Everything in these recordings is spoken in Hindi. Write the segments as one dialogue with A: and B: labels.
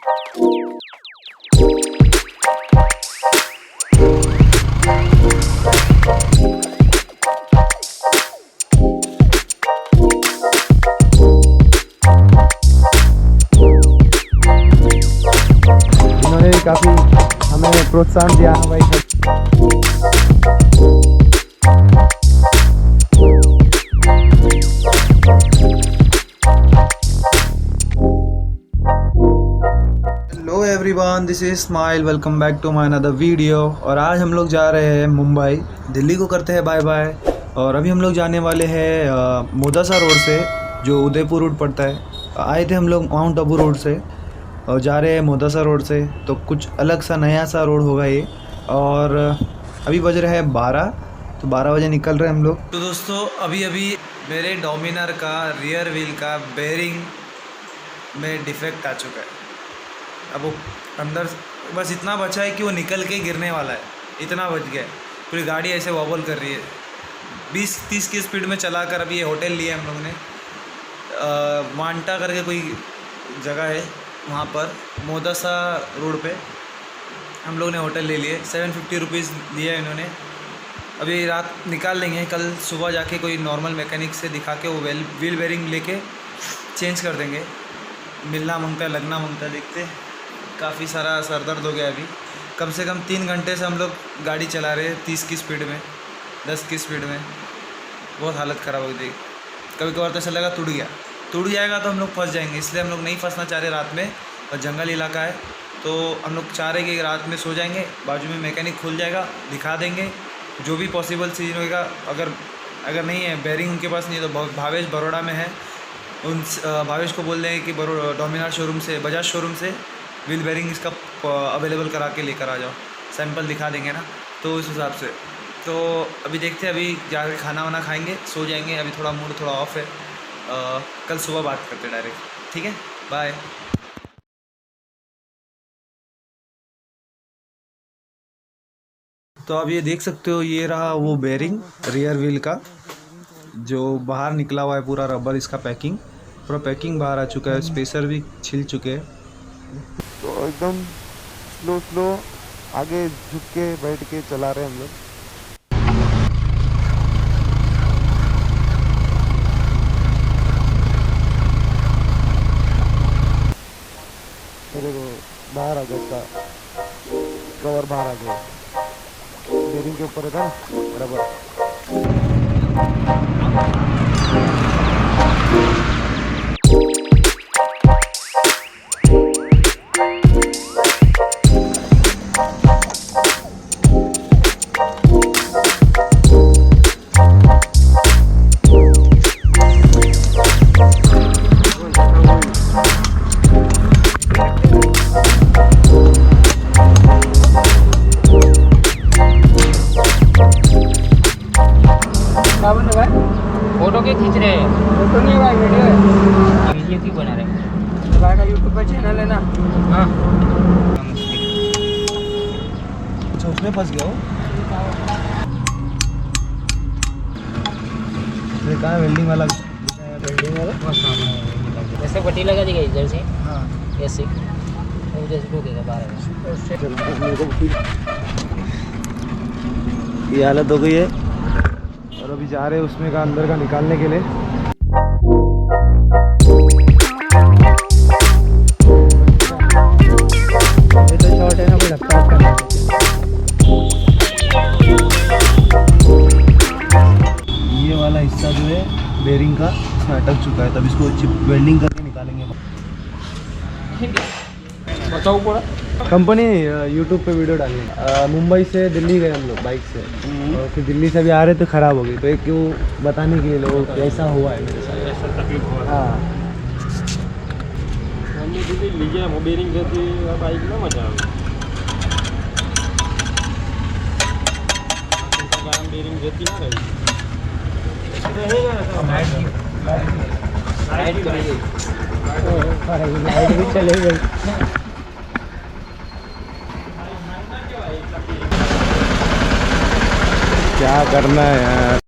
A: इन्होंने भी काफ़ी हमें प्रोत्साहन दिया है भाई। Hello everyone, this is smile, welcome back to my another video. और आज हम लोग जा रहे हैं मुंबई। दिल्ली को करते हैं बाय बाय। और अभी हम लोग जाने वाले हैं मोदासा रोड से, जो उदयपुर रोड पड़ता है। आए थे हम लोग माउंट आबू रोड से और जा रहे हैं मोदासा रोड से, तो कुछ अलग सा नया सा रोड होगा ये। और अभी बज रहे हैं 12, तो 12 बजे निकल रहे हैं हम लोग। तो दोस्तों अभी मेरे डोमिनर का रियर व्हील का बेयरिंग में डिफेक्ट आ चुका है। अब वो अंदर बस इतना बचा है कि वो निकल के गिरने वाला है, इतना बच गया है। पूरी गाड़ी ऐसे वॉबल कर रही है। 20-30 की स्पीड में चलाकर अभी ये होटल लिया है हम लोगों ने। मांटा करके कोई जगह है, वहाँ पर मोदासा रोड पे हम लोग ने होटल ले लिए। 750 रुपीज़ दिया है इन्होंने। अभी रात निकाल लेंगे, कल सुबह जाके कोई नॉर्मल मैकेनिक से दिखा के वो व्हील बेयरिंग लेके चेंज कर देंगे। मिलना मांगता है, लगना मांगता है, देखते। काफ़ी सारा सर दर्द हो गया अभी। कम से कम 3 घंटे से हम लोग गाड़ी चला रहे हैं 30 की स्पीड में, 10 की स्पीड में। बहुत हालत ख़राब हो गई। कभी कभार तो ऐसा लगा टूट जाएगा तो हम लोग फंस जाएंगे, इसलिए हम लोग नहीं फंसना चाह रहे रात में। और जंगल इलाका है तो हम लोग चाह रहे कि रात में सो जाएंगे, बाजू में मैकेनिक खुल जाएगा, दिखा देंगे जो भी पॉसिबल चीज़ होगा। अगर नहीं है बेयरिंग उनके पास नहीं है तो भावेश बड़ौदा में है, उन भावेश को बोल देंगे कि डोमिनार शोरूम से, बजाज शोरूम से व्हील बेयरिंग इसका अवेलेबल करा के लेकर आ जाओ। सैंपल दिखा देंगे ना, तो उस हिसाब से। तो अभी देखते हैं, अभी जाकर खाना वाना खाएंगे, सो जाएंगे। अभी थोड़ा मूड थोड़ा ऑफ है। कल सुबह बात करते डायरेक्ट, ठीक है, बाय। तो अब ये देख सकते हो, ये रहा वो बेयरिंग रियर व्हील का, जो बाहर निकला हुआ है पूरा रबर। इसका पूरा पैकिंग बाहर आ चुका है, स्पेसर भी छिल चुके हैं। तो एकदम स्लो आगे झुक के बैठ के चला रहे हैं हम लोग। देखो बाहर आ गया, इसका कवर बाहर आ गया, बेयरिंग के ऊपर था रबर।
B: फोटो क्यों खींच रहे हैं?
C: फोटो नहीं भाई, वीडियो है।
B: वीडियो क्यों बना रहे हैं?
C: भाई का यूट्यूब पर चैनल है ना।
B: हाँ,
A: अच्छा उसमें फंस गया हो। कहाँ है वेल्डिंग वाला?
B: ऐसे पट्टी लगा देगा इधर से।
A: हाँ
B: ऐसे उधर से ठोकेगा 12 में।
A: ये हालत हो गई है। और अभी जा रहे हैं उसमें का अंदर का निकालने के लिए। ये तो शॉर्ट है ना, कोई लगता है। ये वाला हिस्सा जो है बेयरिंग का इसमें अटक चुका है, तब इसको चिप वेल्डिंग करके निकालेंगे।
C: बताओ पूरा
A: कंपनी यूट्यूब पे वीडियो डालने। मुंबई से दिल्ली गए हम लोग बाइक से, और फिर दिल्ली से भी आ रहे तो ख़राब हो गई, तो एक क्यों बताने के लिए लोगों को ऐसा हुआ है मेरे साथ।
C: ऐसा तकलीफ हुआ।
A: हाँ
C: लीजिए वो बेयरिंग जैसी बाइक में मजा आवे। बेयरिंग जैसी ना रही
A: लाइट भी चले गई। क्या करना है यार।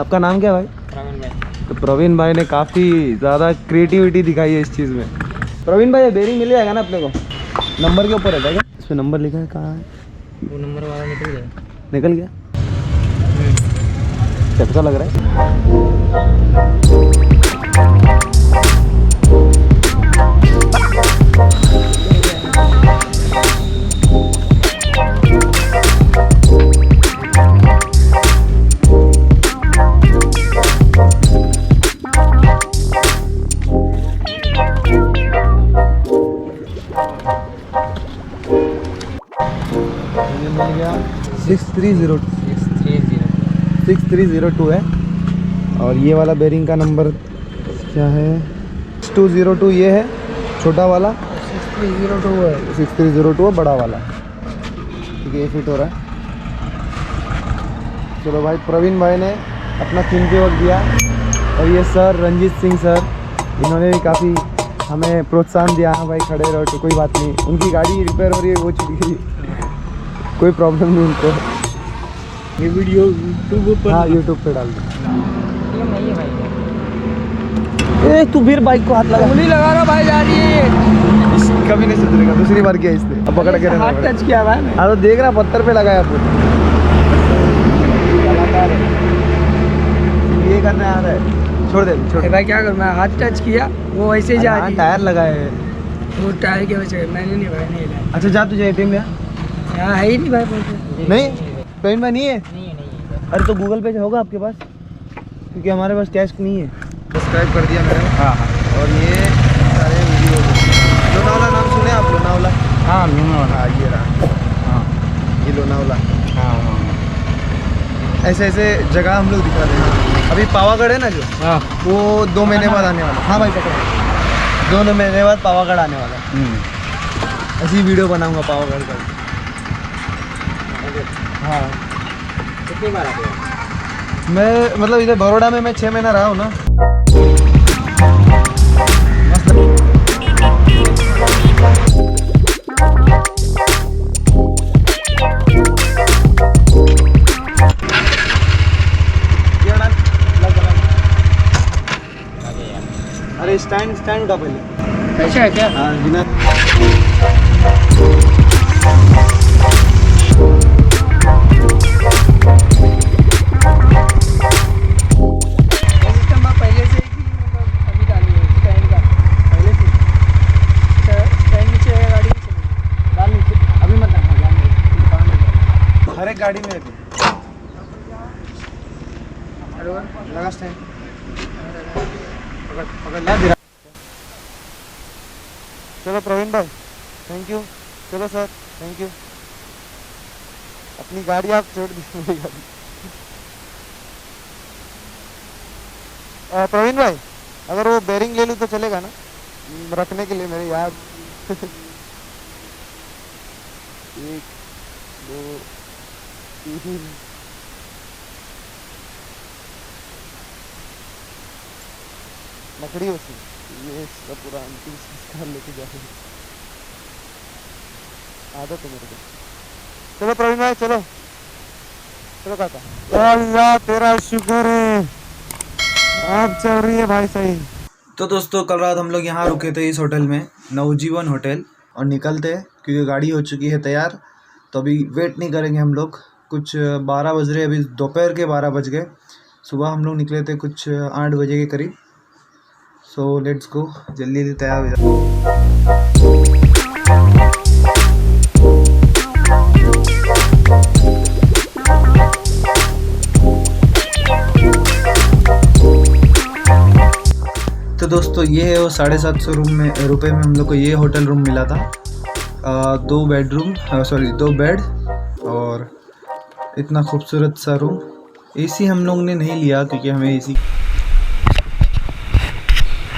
A: आपका नाम क्या है भाई?
B: प्रवीण भाई।
A: तो प्रवीण भाई ने काफ़ी ज़्यादा क्रिएटिविटी दिखाई है इस चीज़ में। प्रवीण भाई, ये बेरिंग मिल जाएगा ना अपने को? नंबर के ऊपर है क्या? इस पर नंबर लिखा है, कहाँ है?
B: वो नंबर वाला निकल गया।
A: निकल गया? कैसा लग रहा है? मिल गया 6302 है। और ये वाला बेरिंग का नंबर क्या है? 202 ये है छोटा वाला, 6302 है। 6302 है बड़ा वाला। ठीक है, ये फिट हो रहा है। चलो भाई, प्रवीण भाई ने अपना कीमती वक्त दिया। और ये सर रंजीत सिंह सर, इन्होंने भी काफ़ी हमें प्रोत्साहन दिया। हाँ भाई खड़े रहो, तो कोई बात नहीं। उनकी गाड़ी रिपेयर हो रही है, वो छूट गई, कोई प्रॉब्लम नहीं उनको।
C: ये वीडियो यूट्यूब पर,
A: हाँ यूट्यूब पे डाल दो।
B: ये नहीं है भाई।
A: ए तू फिर बाइक को हाथ लगा।
B: उंगली लगा रहा भाई, जा रही है।
A: कभी नहीं सुधरेगा, दूसरी बार किया इसने, अब पकड़ के रहना
B: हाथ
A: पड़ेगा।
B: टच किया भाई।
A: हाँ तो देख रहा, पत्थर पे लगाया पूरा। कलाकार है। ये करने आ रहा है, छोड़ दे छोड़ दे।
B: भाई क्या करूँ मैं, हाथ टच किया वो वैसे जा रही है।
A: टायर लगाए हैं।
B: वो टायर के वजह से मैंने नहीं भाई, नहीं लाया।
A: अच्छा जा, तुझे एटीएम लिया?
B: यहाँ है ही नहीं भाई पैसे।
A: नहीं पेन में नहीं है?
B: नहीं है।
A: अरे तो गूगल पे होगा आपके पास, क्योंकि हमारे पास कैश नहीं है। सब्सक्राइब कर दिया मैंने। हाँ हाँ। और ये सारे वीडियो, लोनावला नाम सुने आप? लोनावला,
B: हाँ
A: हाँ ये रहा।
B: हाँ
A: ये लोनावला।
B: हाँ
A: ऐसे ऐसे जगह हम लोग दिखा रहे हैं। अभी पावागढ़ है ना जो,
B: हाँ।
A: वो 2 महीने बाद आने वाला। हाँ भाई पकड़ो, 2 महीने बाद पावागढ़ आने वाला। ऐसी वीडियो बनाऊंगा पावागढ़ का। हाँ
B: कितनी बार आते हो?
A: मैं मतलब इधर बड़ौदा में मैं 6 महीना रहा हूँ ना। अरे स्टैंड उठा पहले।
B: ऐसा है क्या?
A: हाँ बिना
B: पहले से ही अभी डाली है स्टैंड का, पहले से स्टैंड नीचे है, गाड़ी नीचे डाल नीचे। अभी मत
A: हर एक गाड़ी में है। लगा स्टैंड, पकड़ लिया धीरे। चलो प्रवीण भाई, थैंक यू। चलो सर, थैंक यू। अपनी गाड़ी आप छोड़ दीजिए, मेरी गाड़ी। प्रवीण भाई, अगर वो बेरिंग ले लूँ तो चलेगा ना, रखने के लिए मेरे याद। 1 2 3 लकड़ी उसमें, ये इसका पूरा अंतिम संस्कार लेके जाए। आदत है मेरे को। चलो प्रवीण भाई, चलो चलो काका। अल्लाह तेरा शुक्र है, आप चल रही है भाई सही। तो दोस्तों, कल रात हम लोग यहाँ रुके थे इस होटल में, नवजीवन होटल, और निकलते क्योंकि गाड़ी हो चुकी है तैयार। तो अभी वेट नहीं करेंगे हम लोग। कुछ 12 बज रहे, अभी दोपहर के 12 बज गए। सुबह हम लोग निकले थे कुछ 8 बजे के करीब। सो लेट्स गो, जल्दी जल्दी तैयार हो जाओ। तो दोस्तों, ये है वो 750 रुपये में हम लोग को ये होटल रूम मिला था। 2 बेडरूम, 2 बेड और इतना खूबसूरत सा रूम। एसी हम लोग ने नहीं लिया क्योंकि हमें एसी।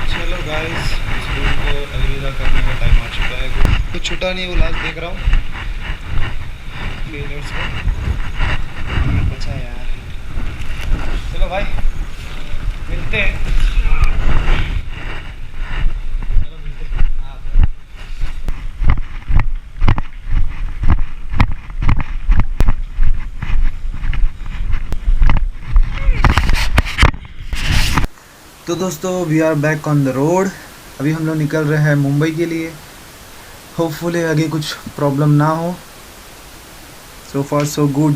A: चलो गाइस, इस रूम को अलविदा करने का टाइम आ चुका है। कुछ छूटा नहीं, वो लास्ट देख रहा हूँ क्लीनर्स को। बचा यार। चलो भाई, मिलते हैं। तो दोस्तों we are back on the road. अभी हम लोग निकल रहे हैं मुंबई के लिए। होपफुली आगे कुछ प्रॉब्लम ना हो। सो फार सो गुड।